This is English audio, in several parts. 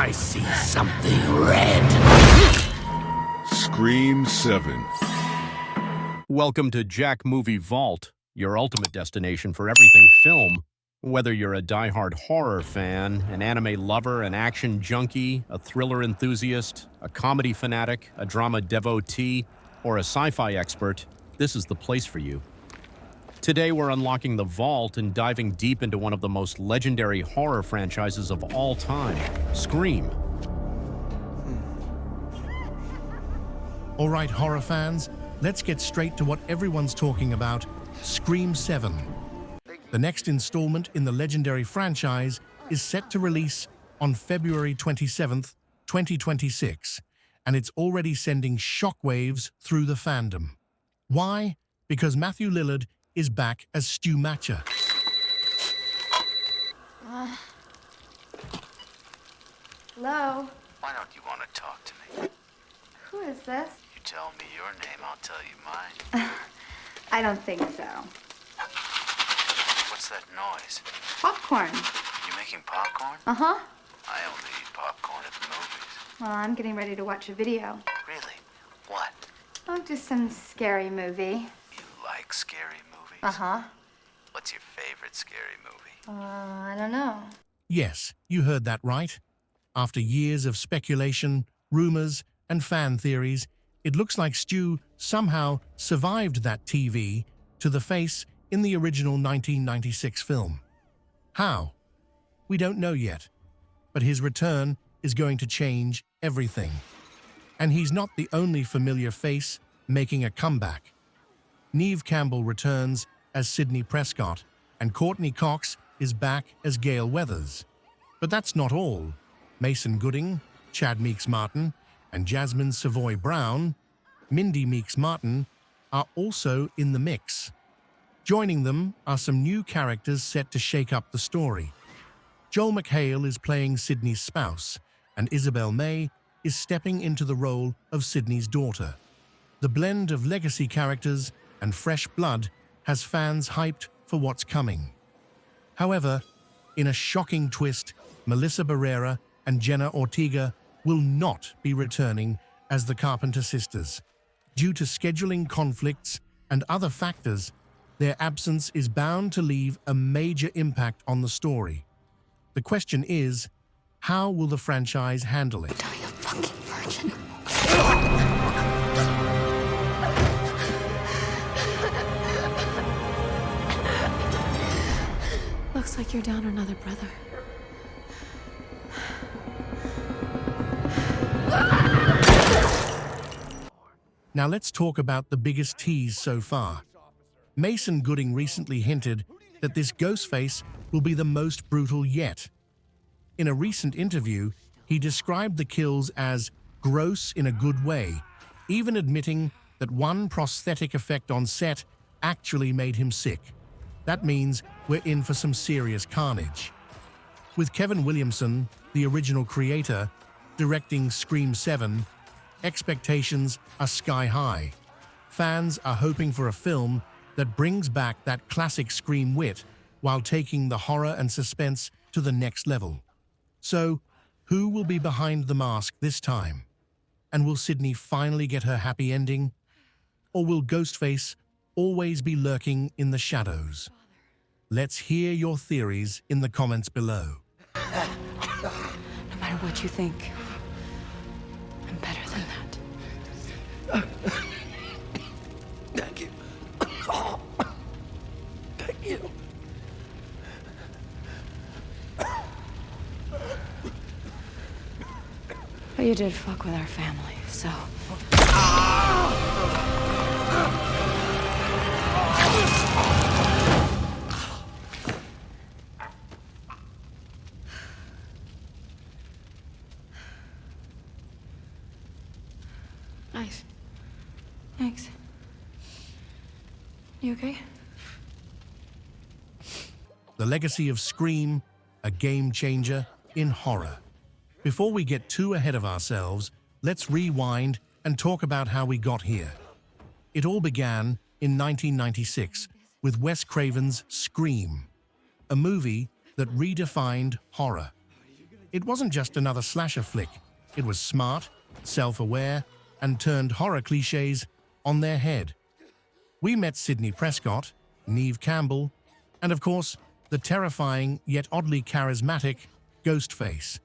I see something red. Scream 7. Welcome to Jack Movie Vault, your ultimate destination for everything film. Whether you're a die-hard horror fan, an anime lover, an action junkie, a thriller enthusiast, a comedy fanatic, a drama devotee, or a sci-fi expert, this is the place for you. Today we're unlocking the vault and diving deep into one of the most legendary horror franchises of all time, Scream. All right, horror fans, let's get straight to what everyone's talking about, Scream 7. The next installment in the legendary franchise is set to release on February 27th, 2026, and it's already sending shockwaves through the fandom. Why? Because Matthew Lillard is back as Stu Macher. Hello? Why don't you want to talk to me? Who is this? You tell me your name, I'll tell you mine. I don't think so. What's that noise? Popcorn. You making popcorn? Uh-huh. I only eat popcorn at the movies. Well, I'm getting ready to watch a video. Really? What? Oh, just some scary movie. You like scary movies? Uh-huh. What's your favorite scary movie? I don't know. Yes, you heard that right. After years of speculation, rumors, and fan theories, it looks like Stu somehow survived that TV to the face in the original 1996 film. How? We don't know yet, but his return is going to change everything. And he's not the only familiar face making a comeback. Neve Campbell returns as Sidney Prescott, and Courteney Cox is back as Gale Weathers. But that's not all. Mason Gooding, Chad Meeks-Martin, and Jasmine Savoy Brown, Mindy Meeks-Martin, are also in the mix. Joining them are some new characters set to shake up the story. Joel McHale is playing Sidney's spouse, and Isabel May is stepping into the role of Sidney's daughter. The blend of legacy characters and fresh blood has fans hyped for what's coming. However, in a shocking twist, Melissa Barrera and Jenna Ortega will not be returning as the Carpenter sisters. Due to scheduling conflicts and other factors, their absence is bound to leave a major impact on the story. The question is, how will the franchise handle it? Are you a fucking virgin? Looks like you're down another brother. Now let's talk about the biggest tease so far. Mason Gooding recently hinted that this Ghostface will be the most brutal yet. In a recent interview, he described the kills as gross in a good way, even admitting that one prosthetic effect on set actually made him sick. That means we're in for some serious carnage. With Kevin Williamson, the original creator, directing Scream 7, expectations are sky high. Fans are hoping for a film that brings back that classic Scream wit while taking the horror and suspense to the next level. So, who will be behind the mask this time? And will Sidney finally get her happy ending? Or will Ghostface always be lurking in the shadows? Let's hear your theories in the comments below. No matter what you think, I'm better than that. Thank you. Thank you. But you did fuck with our family, so... Nice. Thanks. You okay? The legacy of Scream, a game changer in horror. Before we get too ahead of ourselves, let's rewind and talk about how we got here. It all began in 1996 with Wes Craven's Scream, a movie that redefined horror. It wasn't just another slasher flick. It was smart, self-aware, and turned horror cliches on their head. We met Sidney Prescott, Neve Campbell, and of course, the terrifying yet oddly charismatic Ghostface.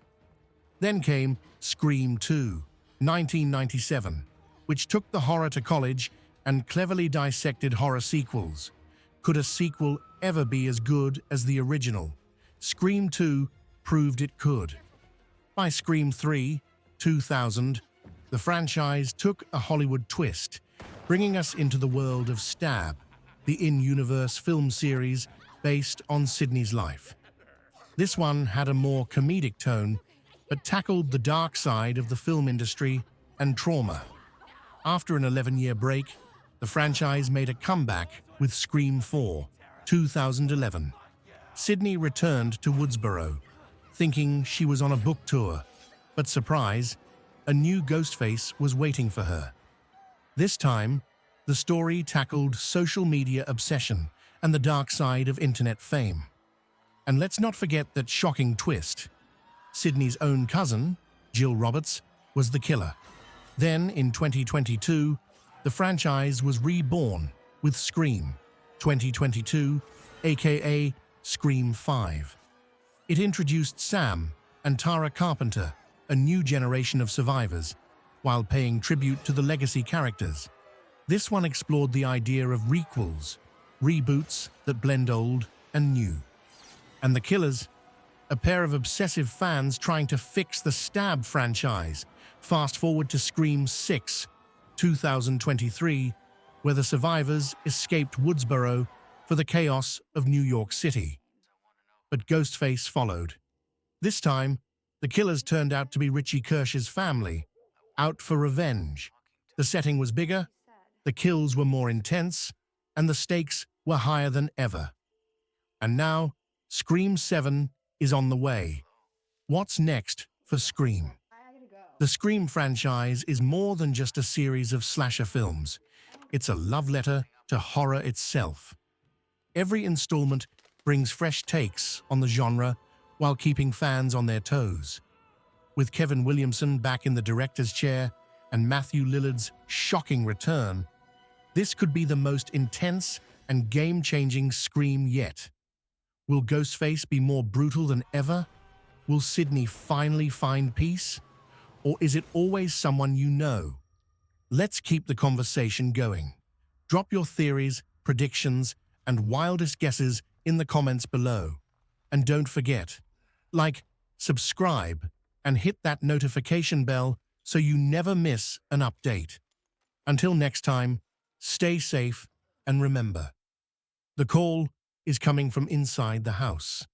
Then came Scream 2, 1997, which took the horror to college and cleverly dissected horror sequels. Could a sequel ever be as good as the original? Scream 2 proved it could. By Scream 3, 2000, the franchise took a Hollywood twist, bringing us into the world of Stab, the in-universe film series based on Sidney's life. This one had a more comedic tone, but tackled the dark side of the film industry and trauma. After an 11-year break, the franchise made a comeback with Scream 4, 2011. Sidney returned to Woodsboro, thinking she was on a book tour, but surprise, a new Ghostface was waiting for her. This time, the story tackled social media obsession and the dark side of internet fame. And let's not forget that shocking twist. Sidney's own cousin, Jill Roberts, was the killer. Then, in 2022, the franchise was reborn with Scream 2022, aka Scream 5. It introduced Sam and Tara Carpenter, a new generation of survivors, while paying tribute to the legacy characters. This one explored the idea of requels, reboots that blend old and new. And the killers, a pair of obsessive fans trying to fix the Stab franchise. Fast forward to Scream 6, 2023, where the survivors escaped Woodsboro for the chaos of New York City. But Ghostface followed. This time, the killers turned out to be Richie Kirsch's family, out for revenge. The setting was bigger, the kills were more intense, and the stakes were higher than ever. And now, Scream 7 is on the way. What's next for Scream? The Scream franchise is more than just a series of slasher films. It's a love letter to horror itself. Every installment brings fresh takes on the genre while keeping fans on their toes. With Kevin Williamson back in the director's chair and Matthew Lillard's shocking return, this could be the most intense and game-changing Scream yet. Will Ghostface be more brutal than ever? Will Sidney finally find peace? Or is it always someone you know? Let's keep the conversation going. Drop your theories, predictions, and wildest guesses in the comments below. And don't forget, like, subscribe, and hit that notification bell so you never miss an update. Until next time, stay safe and remember, the call is coming from inside the house.